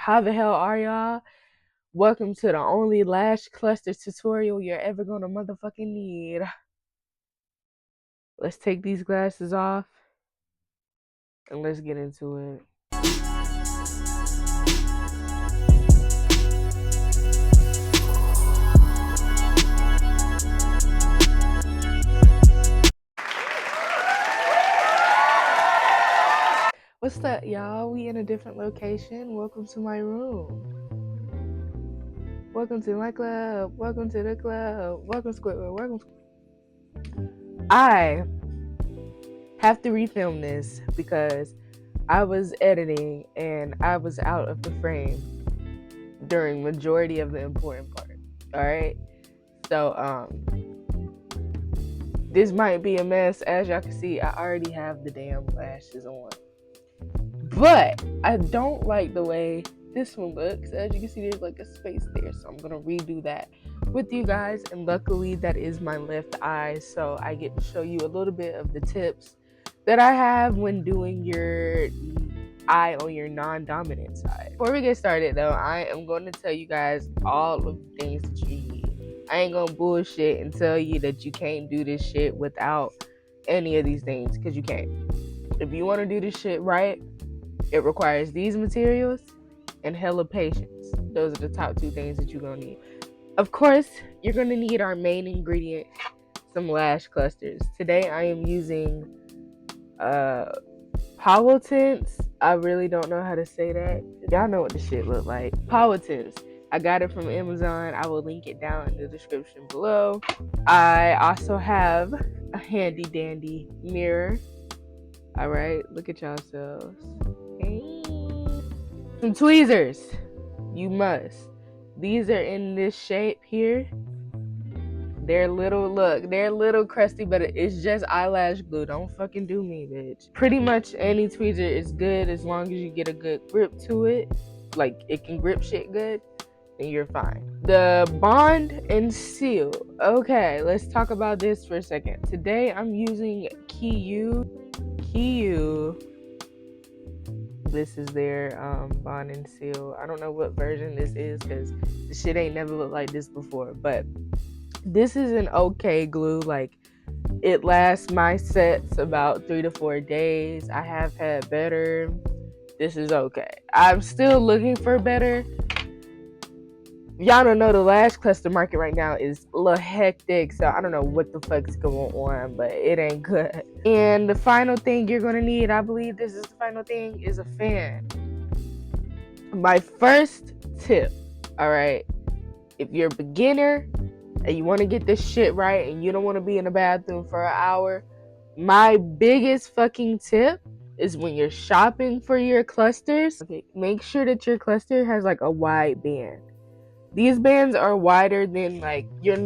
How the hell are y'all? Welcome to the only lash cluster tutorial you're ever gonna motherfucking need. Let's take these glasses off and let's get into it. What's up, y'all? We in a different location. Welcome to my room. Welcome to my club. Welcome to the club. Welcome, Squidward. Welcome. I have to refilm this because I was editing and I was out of the frame during majority of the important part. All right. So this might be a mess. As y'all can see, I already have the damn lashes on. But I don't like the way this one looks. As you can see, there's like a space there. So I'm gonna redo that with you guys. And luckily that is my left eye. So I get to show you a little bit of the tips that I have when doing your eye on your non-dominant side. Before we get started though, I am going to tell you guys all of the things that you need. I ain't gonna bullshit and tell you that you can't do this shit without any of these things, because you can't. If you want to do this shit right, it requires these materials and hella patience. Those are the top two things that you're gonna need. Of course, you're gonna need our main ingredient, some lash clusters. Today I am using Hollow Tints. I really don't know how to say that. Y'all know what the shit look like. Hollow Tints. I got it from Amazon. I will link it down in the description below. I also have a handy dandy mirror. All right, look at yourselves. Hey. Some tweezers. You must. These are in this shape here. They're little crusty, but it's just eyelash glue. Don't fucking do me, bitch. Pretty much any tweezer is good as long as you get a good grip to it. Like, it can grip shit good, then you're fine. The bond and seal. Okay, let's talk about this for a second. Today I'm using Kiyu. This is their bond and seal. I don't know what version this is because the shit ain't never looked like this before, but this is an okay glue. Like, it lasts my sets about 3 to 4 days. I have had better. This is okay. I'm still looking for better. Y'all don't know, the lash cluster market right now is a little hectic, so I don't know what the fuck's going on, but it ain't good. And the final thing you're gonna need, I believe this is the final thing, is a fan. My first tip, all right, if you're a beginner and you want to get this shit right and you don't want to be in the bathroom for an hour, my biggest fucking tip is when you're shopping for your clusters, okay, make sure that your cluster has like a wide band. These bands are wider than like your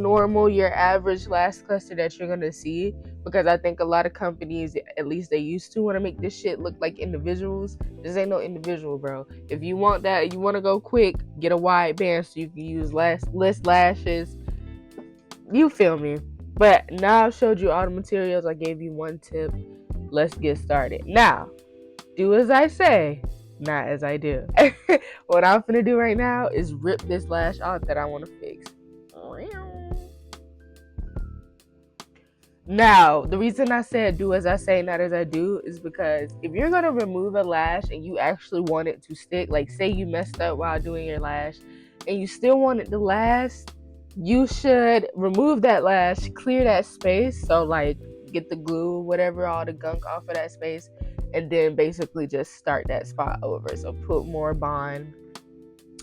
average lash cluster that you're gonna see, because I think a lot of companies, at least they used to, want to make this shit look like individuals. This ain't no individual, bro. If you want that, you want to go quick, get a wide band so you can use less lashes. You feel me? But now I've showed you all the materials. I gave you one tip. Let's get started. Now, do as I say, not as I do. What I'm gonna do right now is rip this lash off that I want to fix. Now, the reason I said do as I say, not as I do, is because if you're gonna remove a lash and you actually want it to stick, like say you messed up while doing your lash and you still want it to last, you should remove that lash, clear that space, so like get the glue, whatever, all the gunk off of that space, and then basically just start that spot over. So put more bond,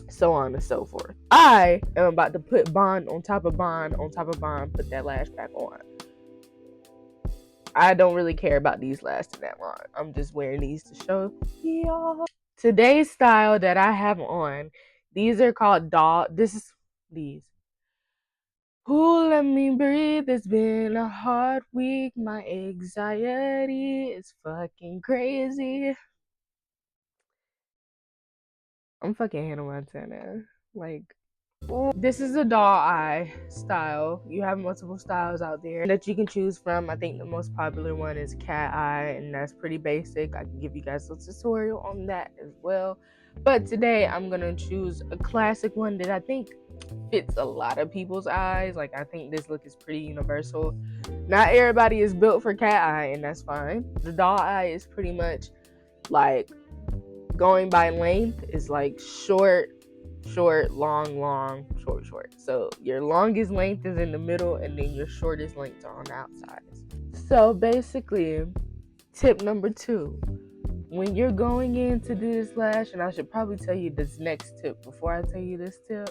so on and so forth. I am about to put bond on top of bond on top of bond, put that lash back on. I don't really care about these lasting that long. I'm just wearing these to show y'all. Today's style that I have on, these are called these. Ooh, let me breathe. It's been a hard week. My anxiety is fucking crazy. I'm fucking Hannah Montana. Like, ooh. This is a doll eye style. You have multiple styles out there that you can choose from. I think the most popular one is cat eye, and that's pretty basic. I can give you guys a tutorial on that as well. But today I'm gonna choose a classic one that I think fits a lot of people's eyes. Like, I think this look is pretty universal. Not everybody is built for cat eye, and that's fine. The doll eye is pretty much like, going by length is like short, long, short. So your longest length is in the middle, and then your shortest lengths are on the outsides. So basically, tip number 2, when you're going in to do this lash, and I should probably tell you this next tip before I tell you this tip,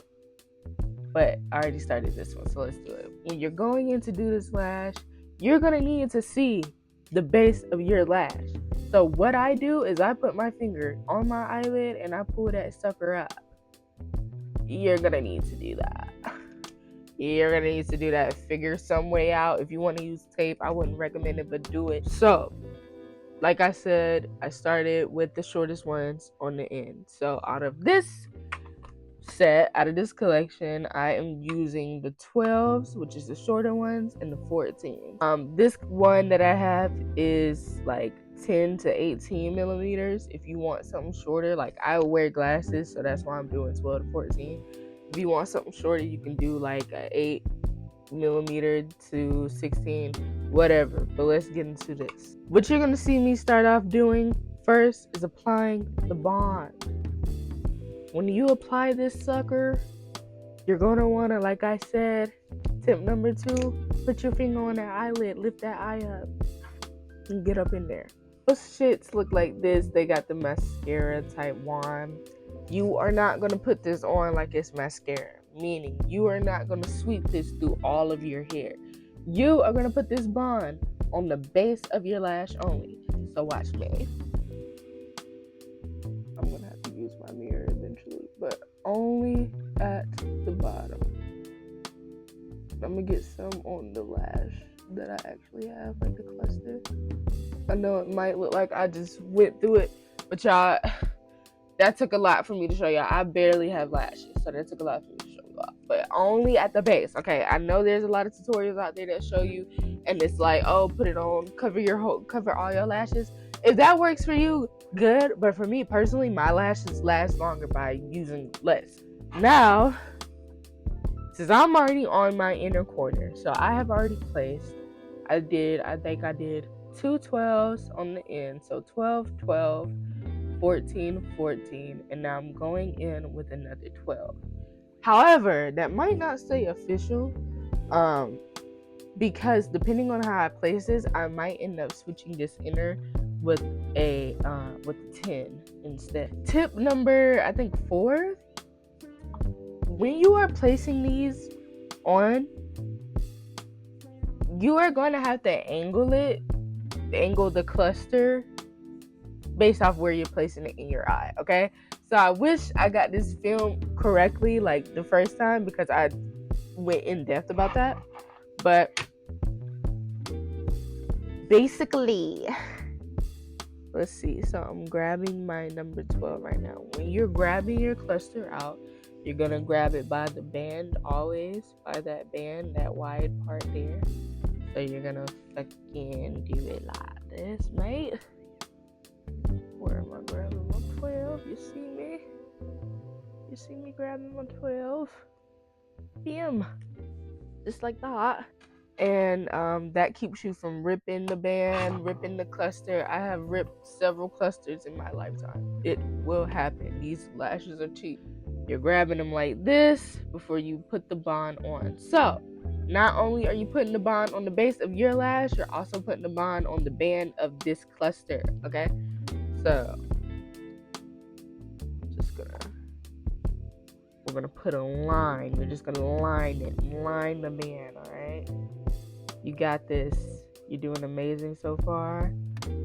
but I already started this one, so let's do it. When you're going in to do this lash, you're gonna need to see the base of your lash. So what I do is I put my finger on my eyelid and I pull that sucker up. You're gonna need to do that. You're gonna need to do that. Figure some way out. If you want to use tape, I wouldn't recommend it, but do it. So, like I said, I started with the shortest ones on the end. So out of this collection, I am using the 12s, which is the shorter ones, and the 14. This one that I have is like 10 to 18 millimeters. If you want something shorter, like, I wear glasses, so that's why I'm doing 12 to 14. If you want something shorter, you can do like a 8 millimeter to 16, whatever. But let's get into this. What you're gonna see me start off doing first is applying the bond. When you apply this sucker, you're gonna wanna, like I said, tip number 2, put your finger on that eyelid, lift that eye up, and get up in there. Most shits look like this. They got the mascara type wand. You are not gonna put this on like it's mascara, meaning you are not gonna sweep this through all of your hair. You are gonna put this bond on the base of your lash only. So watch me. I'm gonna have to use my mirror eventually, but only at the bottom. I'm gonna get some on the lash that I actually have, like the cluster. I know it might look like I just went through it, but y'all, that took a lot for me to show y'all. I barely have lashes, so that took a lot for me to show y'all. But only at the base, okay? I know there's a lot of tutorials out there that show you, and it's like, oh, put it on, cover all your lashes. If that works for you, good. But for me personally, my lashes last longer by using less. Now, since I'm already on my inner corner, so I have already placed, I think I did 2 12s on the end. So 12, 12, 14, 14, and now I'm going in with another 12. However, that might not say official, because depending on how I place this, I might end up switching this inner with a 10 instead. Tip number, I think 4, when you are placing these on, you are going to have to angle the cluster based off where you're placing it in your eye, okay? So I wish I got this filmed correctly like the first time, because I went in depth about that. But basically, let's see. So I'm grabbing my number 12 right now. When you're grabbing your cluster out, you're gonna grab it by the band, always by that band, that wide part there. So you're gonna fucking do it like this, mate. Where am I grabbing my 12? You see me? You see me grabbing my 12? Bam! Just like that. And that keeps you from ripping the band, ripping the cluster. I have ripped several clusters in my lifetime. It will happen. These lashes are cheap. You're grabbing them like this before you put the bond on. So, not only are you putting the bond on the base of your lash, you're also putting the bond on the band of this cluster, okay? So, we're gonna put a line. You're just gonna line the band, alright? You got this. You're doing amazing so far.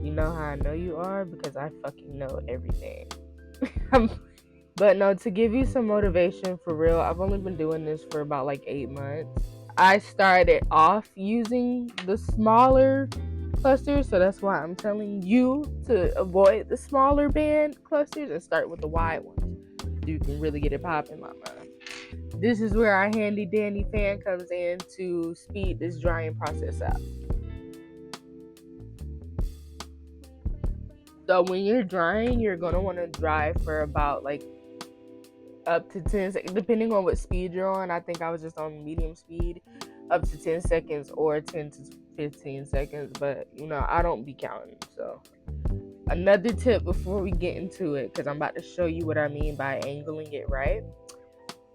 You know how I know you are, because I fucking know everything. But no, to give you some motivation for real, I've only been doing this for about like 8 months. I started off using the smaller clusters, so that's why I'm telling you to avoid the smaller band clusters and start with the wide ones, so you can really get it popping, mama. This is where our handy dandy fan comes in to speed this drying process up. So when you're drying, you're going to want to dry for about like up to 10 seconds, depending on what speed you're on. I think I was just on medium speed, up to 10 seconds or 10 to 15 seconds, but you know, I don't be counting. So another tip before we get into it, because I'm about to show you what I mean by angling it right.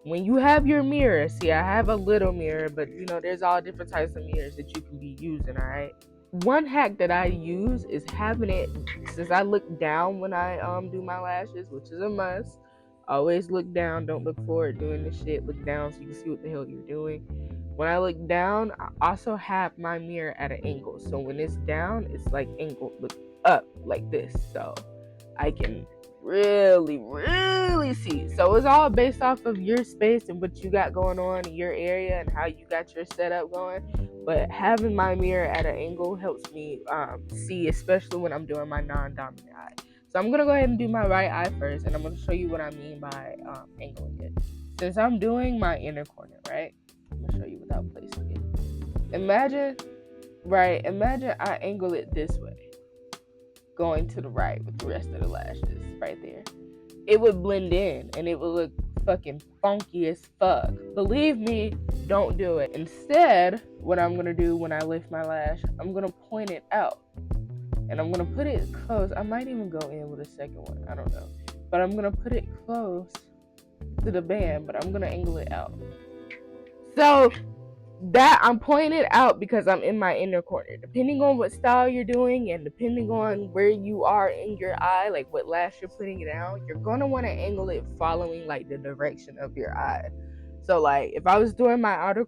When you have your mirror, see, I have a little mirror, but you know, there's all different types of mirrors that you can be using, all right? One hack that I use is having it, since I look down when I do my lashes, which is a must. Always look down, don't look forward doing this shit. Look down so you can see what the hell you're doing. When I look down, I also have my mirror at an angle. So when it's down, it's like angled, look up like this. So I can really see. So it's all based off of your space and what you got going on in your area and how you got your setup going. But having my mirror at an angle helps me see, especially when I'm doing my non-dominant eye. So I'm going to go ahead and do my right eye first, and I'm going to show you what I mean by angling it. Since I'm doing my inner corner, right? I'm going to show you without placing it. Imagine I angle it this way, going to the right with the rest of the lashes right there. It would blend in, and it would look fucking funky as fuck. Believe me, don't do it. Instead, what I'm going to do when I lift my lash, I'm going to point it out. And I'm going to put it close. I might even go in with a second one. I don't know. But I'm going to put it close to the band. But I'm going to angle it out. So that I'm pointing it out because I'm in my inner corner. Depending on what style you're doing and depending on where you are in your eye, like what lash you're putting it out, you're going to want to angle it following like the direction of your eye. So like if I was doing my outer...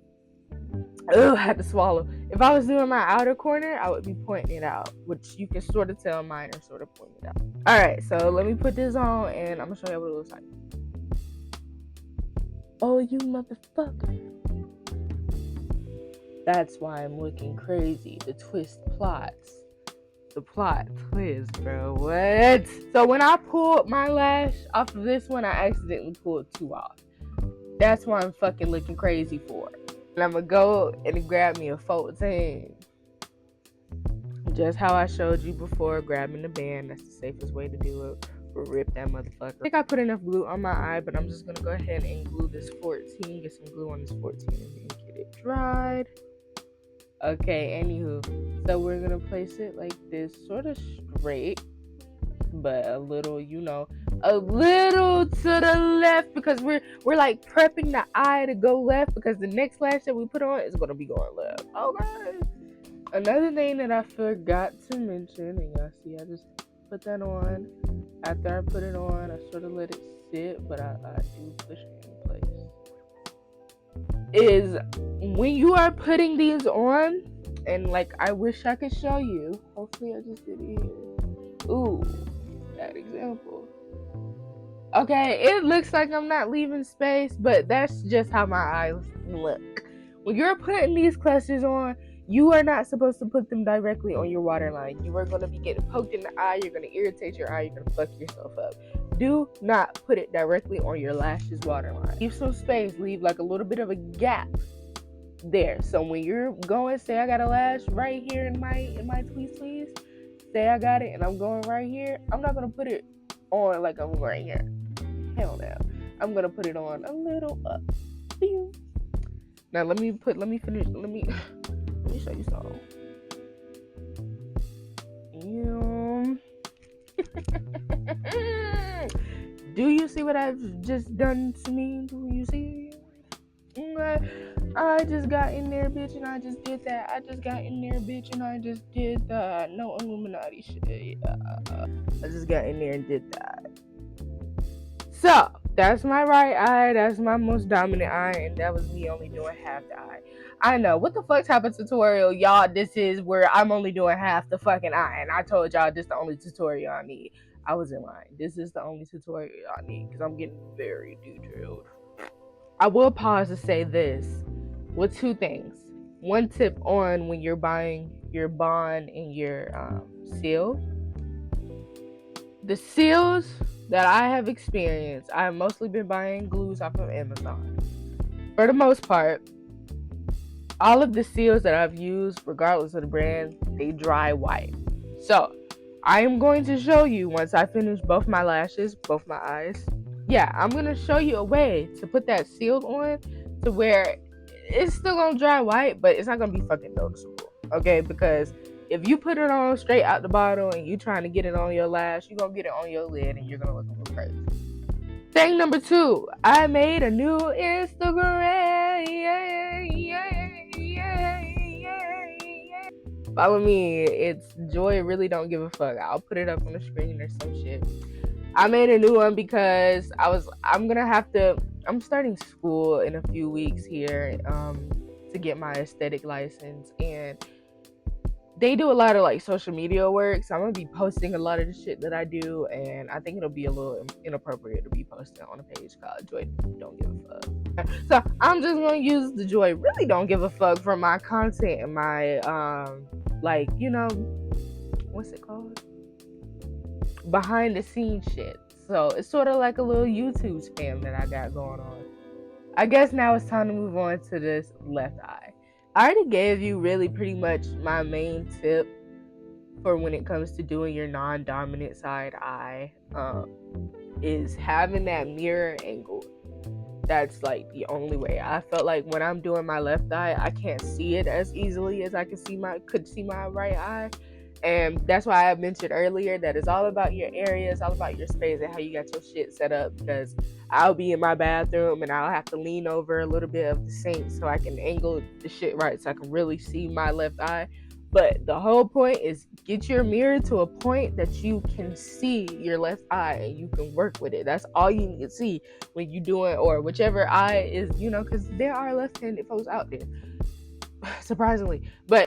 I had to swallow. If I was doing my outer corner, I would be pointing it out, which you can sort of tell mine are sort of pointed out. Alright, so let me put this on and I'm going to show you what it looks like. Oh, you motherfucker. That's why I'm looking crazy. The twist plots. The plot twist, bro. What? So when I pulled my lash off of this one, I accidentally pulled two off. That's why I'm fucking looking crazy for. And I'm going to go and grab me a 14. Just how I showed you before, grabbing the band. That's the safest way to do it. Rip that motherfucker. I think I put enough glue on my eye, but I'm just going to go ahead and glue this 14. Get some glue on this 14 and then get it dried. Okay, anywho. So we're going to place it like this, sort of straight. But a little, you know, a little to the left because we're like prepping the eye to go left because the next lash that we put on is going to be going left. Okay. Another thing that I forgot to mention, and y'all see I just put that on. After I put it on, I sort of let it sit, but I do push it in place. Is when you are putting these on, and like I wish I could show you. Hopefully I just did it here. Ooh. That example. Okay, it looks like I'm not leaving space, but that's just how my eyes look. When you're putting these clusters on, you are not supposed to put them directly on your waterline. You are going to be getting poked in the eye. You're going to irritate your eye. You're going to fuck yourself up. Do not put it directly on your lashes waterline. Leave some space. Leave like a little bit of a gap there. So when you're going, say I got a lash right here in my tweeze. Say I got it and I'm going right here. I'm not gonna put it on like I'm right here. Hell no. I'm gonna put it on a little up. Now let me finish. Let me show you something. Do you see what I've just done to me? Do you see? I just got in there, bitch, and I just did that. I just got in there, bitch, and I just did that. No Illuminati shit. Yeah. I just got in there and did that. So, that's my right eye. That's my most dominant eye, and that was me only doing half the eye. I know. What the fuck type of tutorial, y'all? This is where I'm only doing half the fucking eye, and I told y'all this is the only tutorial I need. I was in line. This is the only tutorial I need, because I'm getting very detailed. I will pause to say this with two things. One tip on when you're buying your bond and your seal. The seals that I have experienced, I have mostly been buying glues off of Amazon. For the most part, all of the seals that I've used, regardless of the brand, they dry white. So, I am going to show you once I finish both my lashes, both my eyes. Yeah, I'm going to show you a way to put that sealed on to where it's still going to dry white, but it's not going to be fucking noticeable. Okay? Because if you put it on straight out the bottle and you trying to get it on your lash, you're going to get it on your lid and you're going to look a little crazy. Thing number 2, I made a new Instagram. Follow me. It's Joy Really Don't Give a Fuck. I'll put it up on the screen or some shit. I made a new one because I'm starting school in a few weeks here to get my aesthetic license, and they do a lot of like social media work, so I'm gonna be posting a lot of the shit that I do, and I think it'll be a little inappropriate to be posting on a page called Joy Don't Give a Fuck. So I'm just gonna use the Joy Really Don't Give a Fuck for my content and my like, you know, what's it called? Behind the scenes shit. So it's sort of like a little YouTube spam that I got going on. I guess now it's time to move on to this left eye. I already gave you really pretty much my main tip for when it comes to doing your non-dominant side eye, is having that mirror angle. That's like the only way. I felt like when I'm doing my left eye, I can't see it as easily as I could see my right eye. And that's why I mentioned earlier that it's all about your area, it's all about your space and how you got your shit set up, because I'll be in my bathroom and I'll have to lean over a little bit of the sink so I can angle the shit right so I can really see my left eye. But the whole point is get your mirror to a point that you can see your left eye and you can work with it. That's all you need to see when you're doing, or whichever eye is, you know, because there are left-handed folks out there, surprisingly. But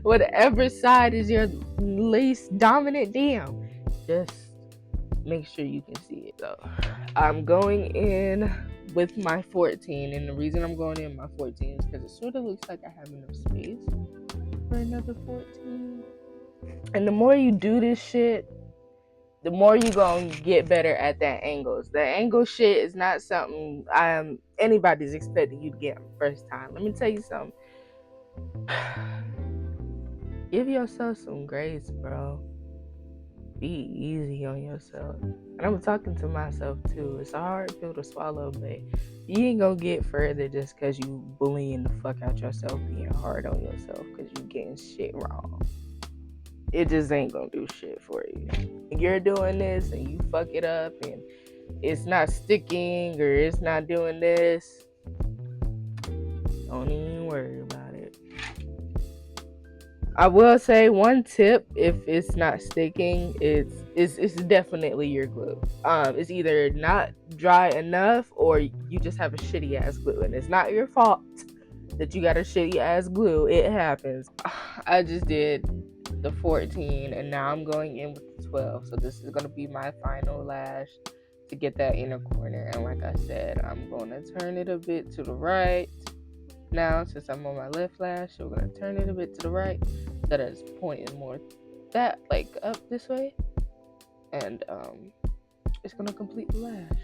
whatever side is your least dominant, damn, just make sure you can see it. So I'm going in with my 14, and the reason I'm going in my 14 is because it sort of looks like I have enough space for another 14. And the more you do this shit, the more you gonna get better at that angles. The angle shit is not something anybody's expecting you to get first time. Let me tell you something. Give yourself some grace, bro. Be easy on yourself. And I'm talking to myself too. It's a hard pill to swallow, but you ain't gonna get further just because you bullying the fuck out yourself, being hard on yourself because you getting shit wrong. It just ain't gonna do shit for you. You're doing this and you fuck it up and it's not sticking or it's not doing this, don't even worry about it. I will say one tip: if it's not sticking, it's definitely your glue. It's either not dry enough or you just have a shitty ass glue, and it's not your fault that you got a shitty ass glue. It happens. I just did the 14 and now I'm going in with the 12, so this is going to be my final lash to get that inner corner. And like I said, I'm going to turn it a bit to the right now. Since I'm on my left lash, we're going to turn it a bit to the right so that it's pointing more that like up this way, and it's going to complete the lash.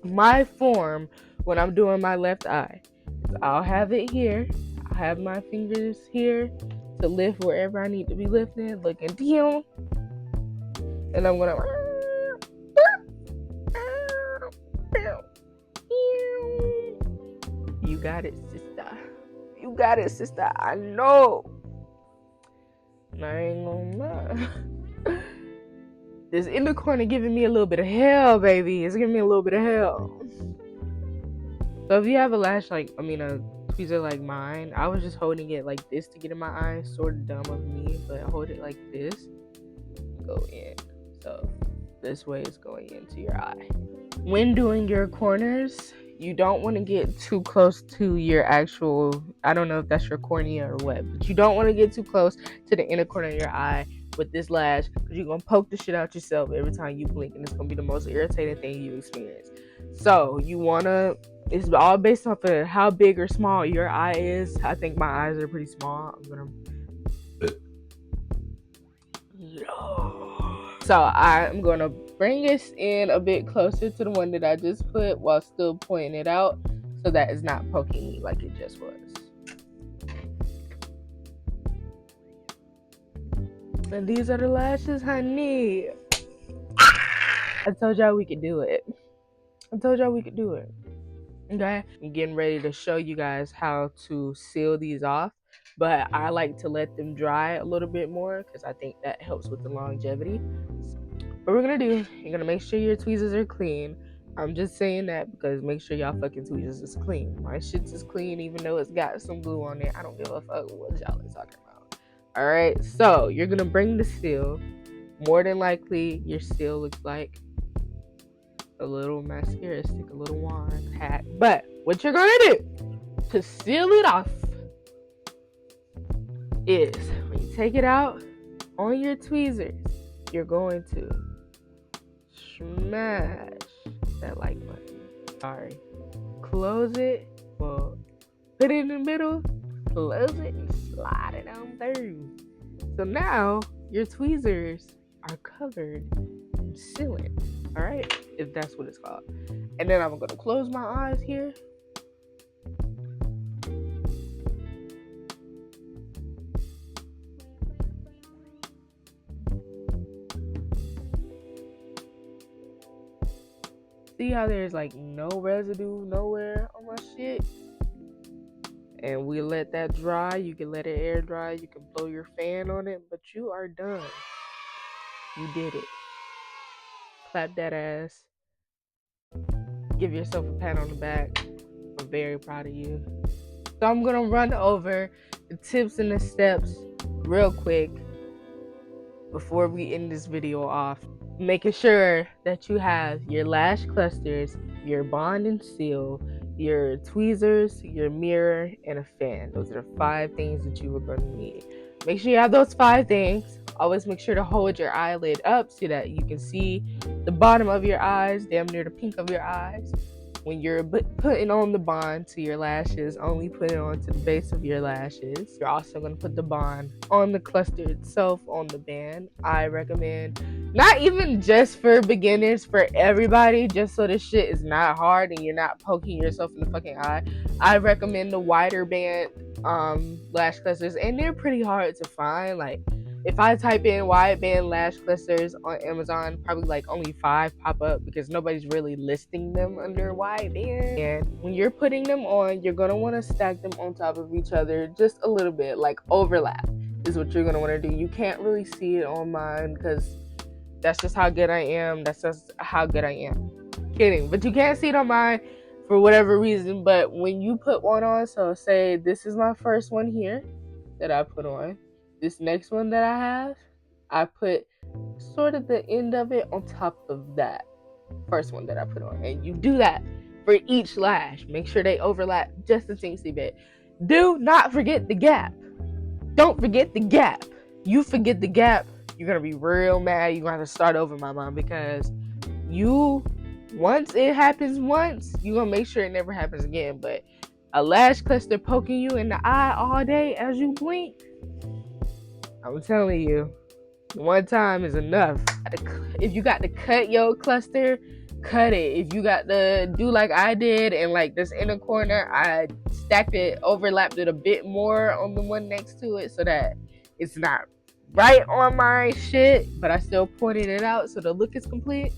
My form when I'm doing my left eye, I'll have it here, I'll have my fingers here to lift wherever I need to be lifting, looking down, and I'm gonna you got it, sister. You got it, sister. I know. I ain't gonna lie. This inner corner giving me a little bit of hell, baby. It's giving me a little bit of hell. So if you have a lash like, a tweezer like mine, I was just holding it like this to get in my eye. Sort of dumb of me, but I hold it like this, go in. So this way it's going into your eye. When doing your corners, you don't want to get too close to your actual, I don't know if that's your cornea or what, but you don't want to get too close to the inner corner of your eye with this lash, because you're going to poke the shit out yourself every time you blink, and it's going to be the most irritating thing you experience. So you want to, it's all based off of how big or small your eye is. I think my eyes are pretty small. So I'm going to bring this in a bit closer to the one that I just put while still pointing it out so that it's not poking me like it just was. And these are the lashes, honey. I told y'all we could do it. Okay, I'm getting ready to show you guys how to seal these off, but I like to let them dry a little bit more because I think that helps with the longevity. What we're gonna do, you're gonna make sure your tweezers are clean. I'm just saying that because make sure y'all fucking tweezers is clean. My shit's is clean even though it's got some glue on it. I don't give a fuck what y'all are talking about. Alright, so you're gonna bring the seal. More than likely, your seal looks like a little mascara stick, a little wand hat. But what you're gonna do to seal it off is when you take it out on your tweezers, you're going to smash that like button. Sorry. Close it. Well, put it in the middle, close it, and slide it on through. So now your tweezers are covered in sealant. Alright? If that's what it's called. And then I'm gonna close my eyes here. See how there's like no residue nowhere on my shit? And we let that dry. You can let it air dry. You can blow your fan on it, but you are done. You did it. Clap that ass. Give yourself a pat on the back. I'm very proud of you. So I'm gonna run over the tips and the steps real quick before we end this video off. Making sure that you have your lash clusters, your bond and seal, your tweezers, your mirror, and a fan. Those are the 5 things that you are going to need. Make sure you have those 5 things. Always make sure to hold your eyelid up so that you can see the bottom of your eyes, damn near the pink of your eyes. When you're putting on the bond to your lashes, only put it on to the base of your lashes. You're also going to put the bond on the cluster itself on the band. I recommend, not even just for beginners, for everybody, just so this shit is not hard and you're not poking yourself in the fucking eye. I recommend the wider band lash clusters, and they're pretty hard to find. Like, if I type in wide band lash clusters on Amazon, probably like only 5 pop up because nobody's really listing them under wide band. And when you're putting them on, you're gonna want to stack them on top of each other just a little bit, like overlap is what you're gonna want to do. You can't really see it on mine because that's just how good I am. Kidding, but you can't see it on mine for whatever reason. But when you put one on, so say this is my first one here that I put on. This next one that I have, I put sort of the end of it on top of that first one that I put on. And you do that for each lash. Make sure they overlap just a teensy bit. Do not forget the gap. Don't forget the gap. You forget the gap, you're going to be real mad. You're going to have to start over, my mom, because once it happens once, you're going to make sure it never happens again. But a lash cluster poking you in the eye all day as you blink, I'm telling you, one time is enough. If you got to cut your cluster, cut it. If you got to do like I did and like this inner corner, I stacked it, overlapped it a bit more on the one next to it so that it's not right on my shit, but I still pointed it out so the look is complete.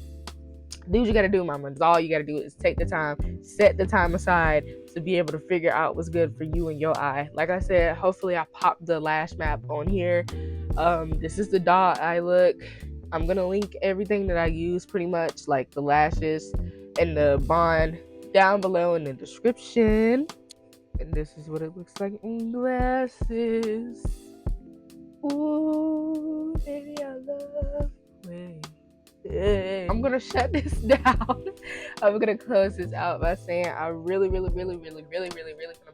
Do what you gotta do, mama. That's all you gotta do is take the time, set the time aside to be able to figure out what's good for you and your eye. Like I said, hopefully I popped the lash map on here. This is the doll eye look. I'm gonna link everything that I use, pretty much like the lashes and the bond, down below in the description. And this is what it looks like in glasses. Ooh, baby, I love way. I'm gonna shut this down. I'm gonna close this out by saying I really from the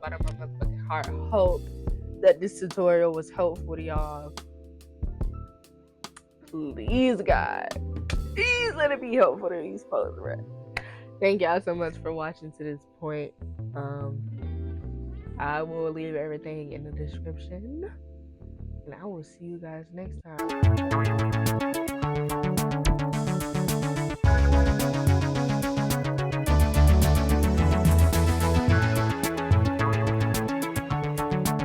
bottom of my fucking heart hope that this tutorial was helpful to y'all. Please, God, please let it be helpful to these folks, right? Thank y'all so much for watching to this point. I will leave everything in the description, and I will see you guys next time.